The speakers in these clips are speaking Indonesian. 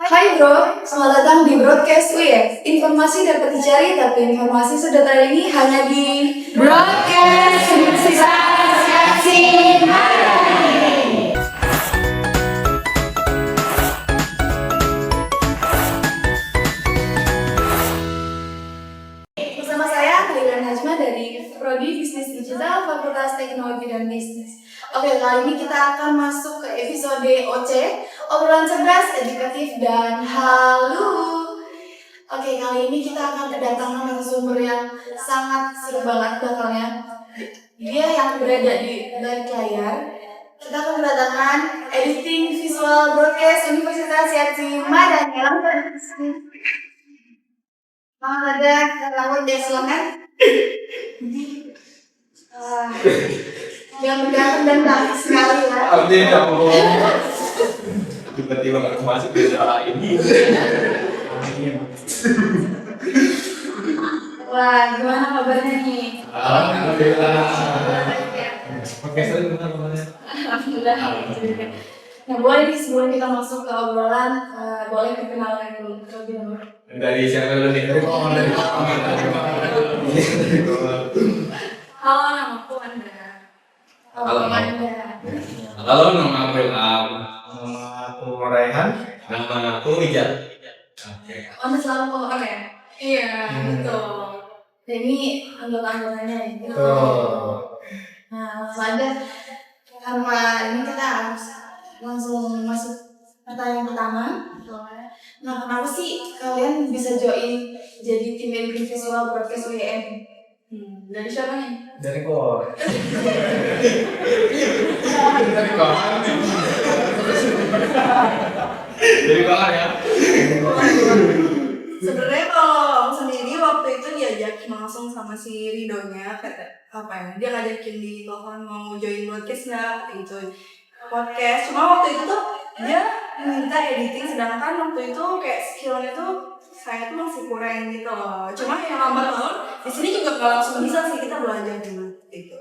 Hai bro, selamat datang di Broadcast UIS. Informasi dapat dicari, tapi informasi sudah ada ini hanya di Broadcast Universitas Yasin Mardani. Bersama saya, Kalilan Hajma dari Prodi Bisnis Digital, Fakultas Teknologi dan Bisnis. Oke, kali ini kita akan masuk ke episode OC, obrolan cerdas, edukatif, dan halu. Oke, kali ini kita akan kedatangan narasumber yang sangat seru banget bakalnya. Dia yang berada di balik layar. Kita akan kedatangan editing visual broadcast Universitas Yasin Mardani. Selamat datang deh, silakan. Yang berganteng dan cantik sekali lah. Abdi mau tiba-tiba nggak masuk di salah ini. Wah, gimana kabarnya nih? Alhamdulillah. Oke, saya gimana kabarnya? Alhamdulillah. Nah, boleh nih sebelum kita masuk ke obrolan, boleh perkenalan dulu terlebih dahulu. Dari siapa dulu nih? Dari Halo, namaku Anda. Halo. Anda. Halo, nama aku Ilham. Nama aku Raihan. Nama aku Rijal. Oke. Anda selalu keluar ya? Iya, betul. Jadi anggota-anggotanya gitu. Nah, langsung aja. Karena ini kita harus langsung masuk pertanyaan pertama. Nah, kenapa sih kalian bisa join jadi tim editing visual broadcast UIN? Dari siapa nih? Dari Kor. Dari Kor. Dari Kor ya. Sebenarnya kalau aku sendiri waktu itu diajakin langsung sama si Ridonya, kata apa ya? Dia ngajakin di telepon mau join podcast nggak? Gitu. Podcast. Cuma waktu itu tuh dia minta editing, sedangkan waktu itu kayak skillnya tuh saya tuh masih kurang gitu loh. Cuma yang lambat laun di sini juga nggak langsung bisa sih, kita belajar dulu gitu.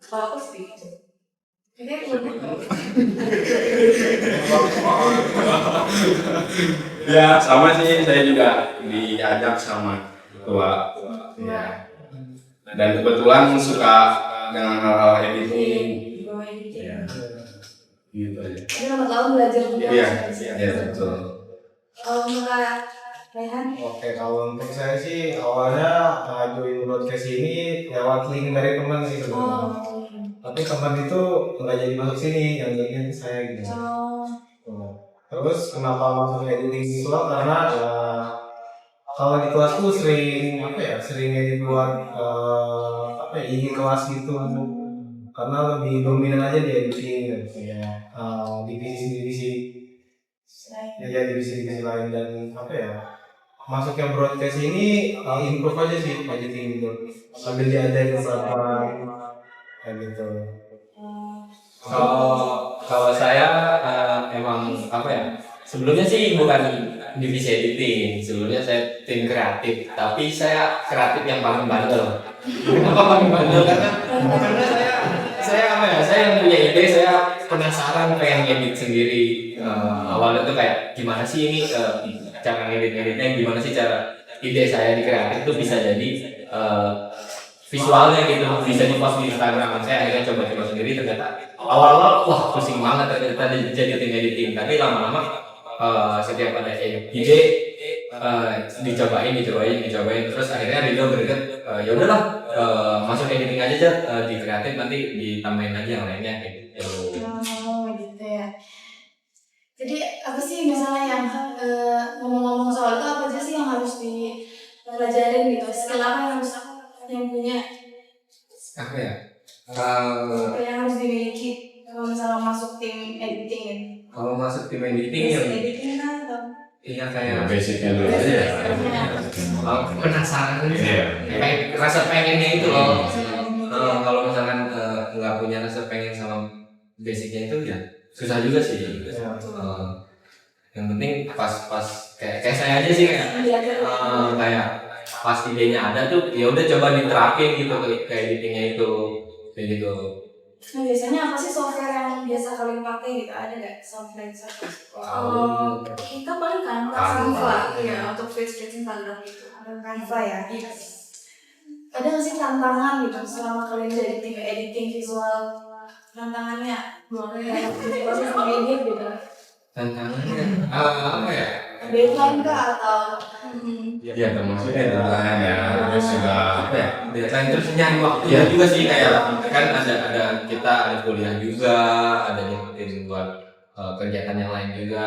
Kalau aku sih gitu. Ya sama sih, saya juga diajak sama ketua. Ya. Dan kebetulan suka dengan hal-hal editing. Ya. Gitu aja. Jadi lambat laun belajar juga. Iya, iya betul. Mbak Rehan. Oke, kalau untuk saya sih awalnya join broadcast ini lewat link dari teman sih sebenarnya. Tapi teman itu nggak jadi masuk sini, yang jadinya saya gitu. Terus kenapa masuk editing visual? Karena kalau di kelas tuh sering edit buat IG kelas gitu. Karena lebih dominan aja di editing gitu ya. Divisi-divisi lain dan masuknya broadcast ini improve aja sih editing gitu, sambil diadain beberapa kayak gitu. Kalau saya emang sebelumnya sih bukan divisi editing, sebelumnya saya tim kreatif, tapi saya kreatif yang paling bandel. Kenapa paling bandel? Karena saya yang punya ide, saya penasaran pengen edit sendiri. Awalnya tuh kayak gimana sih ini cara ngedit-ngeditnya, gimana sih cara ide saya di kreatif itu bisa jadi visualnya gitu, bisa di-post di Instagram. Saya akhirnya coba sendiri, ternyata awal-awal wah pusing banget ternyata jadi tim editing, tapi lama-lama setiap ada ide dicobain terus akhirnya Ridho berdekat ya udahlah masuk editing aja di kreatif, nanti ditambahin aja yang lainnya kayak gitu. Gitu ya. Jadi apa sih misalnya yang ngomong-ngomong soal itu, apa aja sih yang harus dipelajarin gitu? Skill apa yang harus yang punya? Apa ya? Yang harus dimiliki kalau misalnya masuk tim editing gitu. Kalau masuk tim editing yang editing kan atau? Iya kayak basicnya dulu aja ya. Penasaran gitu. Iya. Kayak rasa pengennya itu loh. Kalau misalkan nggak punya rasa pengen sama basicnya itu ya susah juga sih. Yang penting pas kayak saya aja sih kayak pas idenya ada tuh ya udah coba diterapin gitu ke editingnya itu kayak gitu. Nah, biasanya apa sih software yang biasa kalian pakai gitu? Ada nggak software? Kalau kita paling Canva, ya untuk feed Instagram gitu. Canva ya. Yes. Ada nggak sih tantangan gitu selama kalian jadi tim editing visual? Tantangannya gimana ya? Proses ngedit gitu. Tantangannya apa ya? Deadline kah atau? Ya termasuk deadline ya, terus juga apa ya? Deadline terus nyari waktu ya juga sih, kayak kan ada kita ada kuliah juga, ada nyempetin buat kegiatan yang lain juga.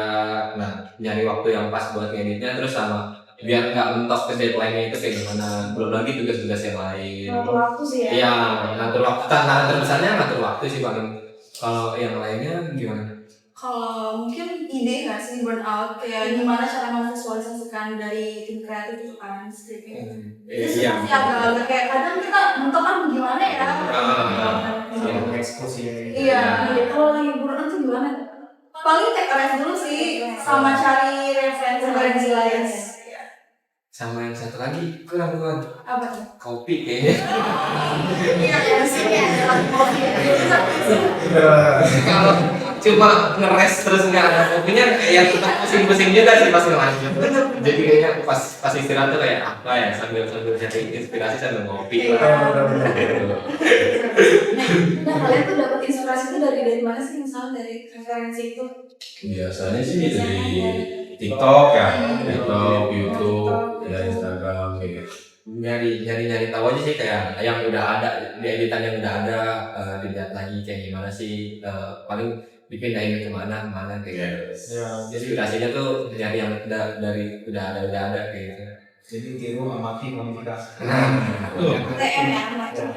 Nah, nyari waktu yang pas buat ngeditnya, terus sama biar nggak mentok ke deadline-nya itu kayak gimana. Belum lagi tugas-tugas yang lain. Ngatur waktu sih ya. Iya, ngatur waktu. Tantangan terbesarnya ngatur waktu sih paling. Kalau yang lainnya gimana? Kalau mungkin ide nggak sih burnout, kayak gimana cara memvisualisasikan dari tim kreatif itu kan scripting. Itu Iya. seperti agak kayak kadang kita mentok kan gimana ya? Yang eksekusi. Iya. Kalau lagi burnout tuh gimana? Paling take rest dulu sih, sama cari referensi lain. Sama yang satu lagi kurang Apa tuh? kopi kayaknya. Iya, ya sih ya. Kalau cuma ngeres terus nggak ada kopinya, ya tetap pusing-pusing juga sih pas ngelanjut. Jadi kayaknya pas istirahat tuh kayak apa ya, sambil cari inspirasi sambil ngopi lah. Nah, kalian tuh dapat inspirasi itu dari mana sih? Misalnya dari referensi itu? Biasanya sih dari TikTok ya, TikTok, YouTube, ya Instagram kayak gitu. Nyari tahu aja sih, kayak yang udah ada di editan yang udah ada, dilihat lagi kayak gimana sih, paling dipindahin kemana kayak gitu. Ya, Inspirasinya tuh nyari yang udah ada kayak gitu. jadi tiru amati modifikasi. TM ya, macam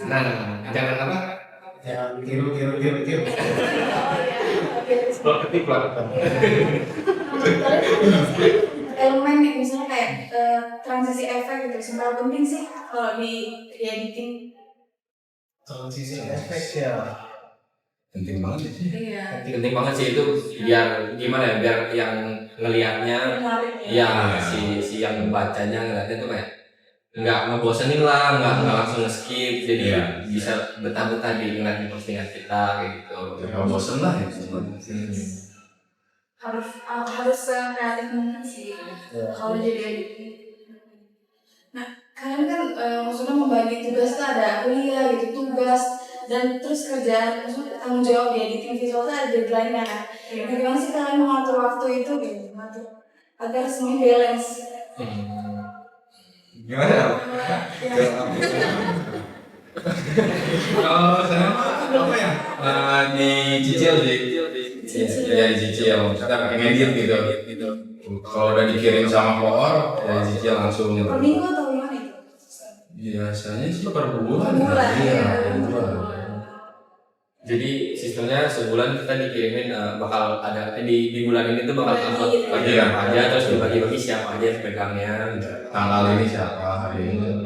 Nah, jangan apa? Ya, tiru. Oh iya. Ketik lah. Elemen yang misalnya kayak transisi efek gitu, seberapa penting sih kalau di editing? Transisi efek ya. Penting banget sih. Iya. Penting banget sih itu, biar gimana ya, biar yang ngelihatnya Menarik ya si yang membacanya ngeliatnya tuh kayak nggak ngebosenin lah, nggak langsung skip, jadi Iya. bisa betah-betah di ngeliatin postingan kita kayak gitu. Nggak bosen lah ya. harus kreatif mungkin sih kalau jadi editing. Nah, kalian kan maksudnya membagi tugas tuh ada kuliah gitu, tugas dan terus kerjaan, maksudnya tanggung jawab di editing visual tuh ada deadline-nya kan. Nah, gimana sih kalian mengatur waktu itu gitu, agar semuanya balance? Gimana? Kalau saya apa ya? Dicicil sih. Ya dicicil. Kita ngedit gitu. Kalau udah dikirim sama koor, ya dicicil langsung. Per minggu atau gimana itu? Biasanya sih per bulan. Per bulan, Iya, ya. per bulan. Jadi sistemnya sebulan kita dikirimin, bakal ada di bulan ini tuh bakal upload Bagi apa aja, terus dibagi-bagi siapa aja yang pegangnya. Tanggal ini siapa, hari ini.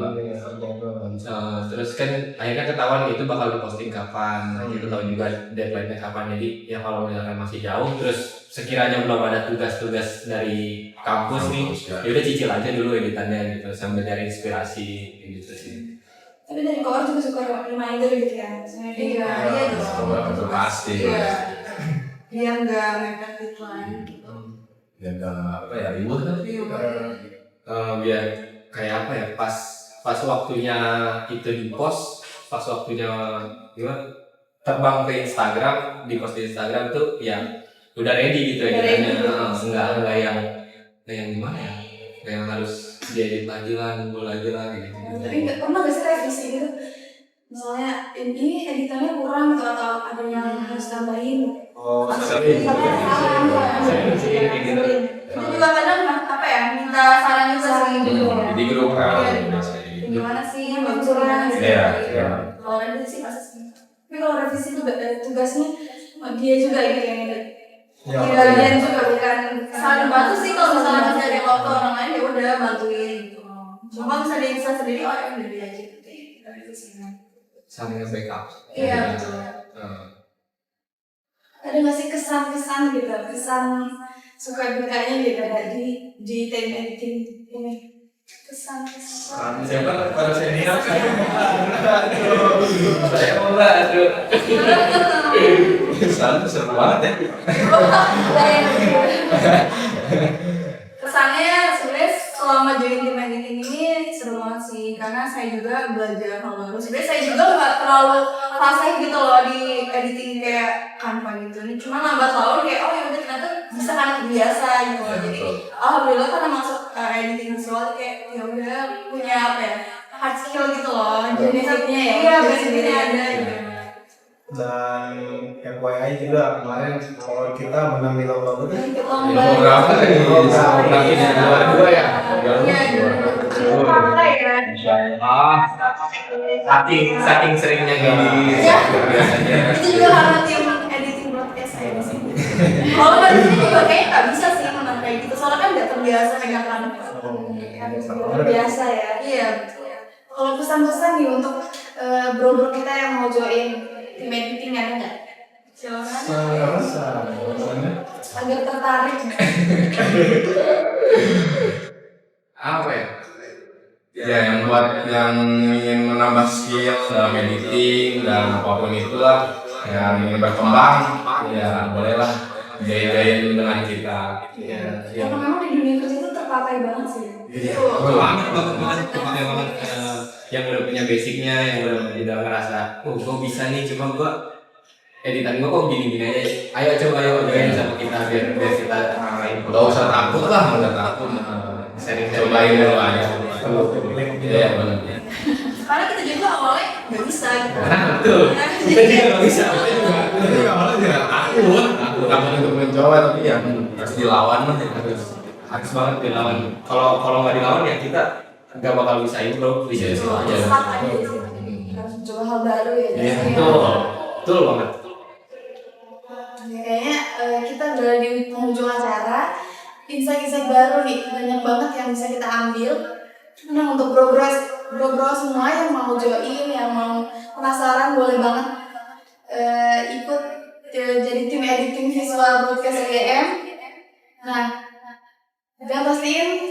Terus kan akhirnya ketahuan itu bakal diposting kapan, nah, kita tahu juga deadline-nya kapan. Jadi ya kalau misalkan masih jauh, terus sekiranya belum ada tugas-tugas dari kampus nih, ya udah cicil aja dulu editannya gitu, sambil cari inspirasi gitu sih. Tapi dari koor juga suka reminder gitu ya, misalnya iya dong. Itu pasti. Iya. Biar nggak mepet deadline. Ya nggak apa ya, ribut tapi Biar kayak apa ya, pas waktunya itu di post, pas waktunya gimana terbang ke Instagram, di post di Instagram tuh ya udah ready gitu ya editannya. Enggak yang gimana ya, nggak yang harus diedit lagi lah, nunggu lagi lah gitu. Tapi nggak pernah nggak sih revisi gitu? Misalnya ini editannya kurang atau ada yang harus tambahin? Oh, sering. Itu juga kadang apa ya, minta saran juga sih gitu ya. Di grup kan. Gimana sih bagusnya? Iya. Kalau revisi pasti sih. Tapi kalau revisi tugasnya dia juga gitu yang edit. Ya, Dia juga bukan saling bantu sih, kalau misalnya masih ada waktu orang lain ya udah bantuin gitu. Cuma kalau misalnya dia bisa sendiri, oh ya udah dia aja gitu. Saling nge-backup. Iya betul. Ada nggak sih kesan gitu, kesan suka dukanya gitu di time editing ini? Kesan-kesan. Siapa para senior saya mau nggak aduh. Kesan tuh seru banget ya. Kesannya sebenarnya selama join tim editing ini seru banget sih, karena saya juga belajar hal baru. Sebenarnya saya juga nggak terlalu fasih gitu loh di editing kayak Canva gitu. Ini cuma lambat laun kayak oh ya udah ternyata bisa kan biasa gitu loh. Jadi alhamdulillah karena masuk editing visual kayak ya udah punya apa ya hard skill gitu loh. Basicnya ya. Iya basicnya ada gitu. Dan FYI juga kemarin kalau kita menang di lomba itu Berapa nih? Berarti dua ya. Iya, dua ya. Saking seringnya gini. Ya. Biasanya. Itu juga karena tim editing broadcast saya di sini. Kalau nggak di sini juga kayaknya nggak bisa sih menang kayak gitu. Soalnya kan nggak terbiasa pegang kamera. Terbiasa ya. Iya. Kalau pesan-pesan nih untuk bro-bro kita yang mau join tim editing ada nggak? Silakan. Agar tertarik. Apa ya? Ya yang buat yang ingin menambah skill dalam editing dan apapun itulah, yang ingin berkembang, ya bolehlah join dengan kita. Ya, Karena memang di dunia kerja itu terpakai banget sih. banget yang udah punya basicnya, yang udah ngerasa gue bisa nih, cuma gue editan gue kok gini-gini aja. Ayo coba join sama kita biar kita Gak usah takut lah, nggak takut. sharing Cobain dulu aja. Iya benar. Karena kita juga awalnya nggak bisa gitu. Nah betul, kita juga nggak bisa. Jadi awalnya juga takut untuk mencoba, tapi ya harus dilawan lah. Harus banget dilawan. Kalau nggak dilawan ya kita nggak bakal bisa improve, bisa aja. Stuck aja di situ. Harus mencoba hal baru ya. Iya Jadi, betul banget. ya, kayaknya kita udah di penghujung acara. Insight-insight baru nih, banyak banget yang bisa kita ambil. Nah untuk bro-bro semua yang mau join, yang mau penasaran boleh banget ikut jadi tim editing visual broadcast EM. Nah, dan pastiin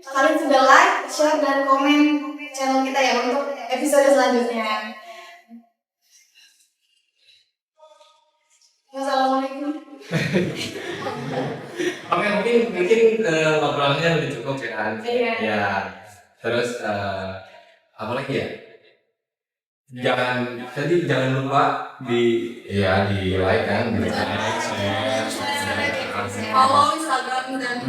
kalian sudah like, share, dan komen channel kita ya untuk episode selanjutnya. Wassalamualaikum. Oke, mungkin ngobrolnya udah cukup ya kan? Iya. Ya. Terus apa lagi ya? Jangan lupa di like kan, di Follow Instagram dan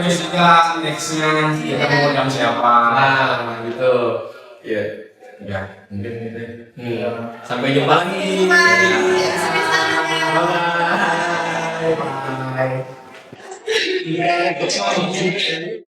bisa nextnya kita mau undang siapa. nah gitu. Iya. Ya mungkin gitu. Sampai jumpa lagi. Bye. Bye.